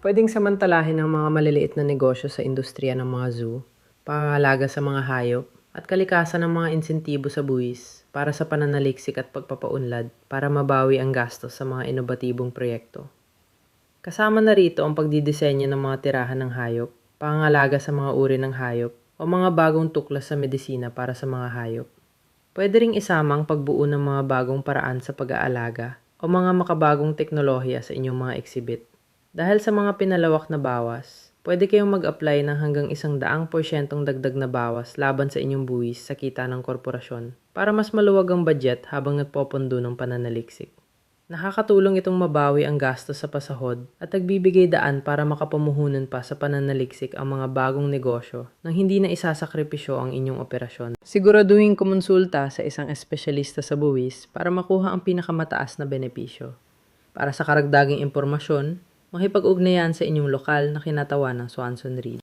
Pwedeng samantalahin ng mga maliliit na negosyo sa industriya ng mga zoo, pangangalaga sa mga hayop, at kalikasan ng mga insentibo sa buwis para sa pananaliksik at pagpapaunlad para mabawi ang gastos sa mga inobatibong proyekto. Kasama na rito ang pagdidisenyo ng mga tirahan ng hayop, pangangalaga sa mga uri ng hayop, o mga bagong tuklas sa medisina para sa mga hayop. Pwede ring isama ang pagbuo ng mga bagong paraan sa pag-aalaga o mga makabagong teknolohiya sa inyong mga exhibit. Dahil sa mga pinalawak na bawas, pwede kayong mag-apply ng hanggang 100% dagdag na bawas laban sa inyong buwis sa kita ng korporasyon para mas maluwag ang budget habang nagpopondo ng pananaliksik. Nakakatulong itong mabawi ang gastos sa pasahod at nagbibigay daan para makapamuhunan pa sa pananaliksik ang mga bagong negosyo nang hindi na isasakripisyo ang inyong operasyon. Siguraduhin kumonsulta sa isang espesyalista sa buwis para makuha ang pinakamataas na benepisyo. Para sa karagdagang impormasyon, makipag-ugnayan sa inyong lokal na kinatawan ng Swanson Reed.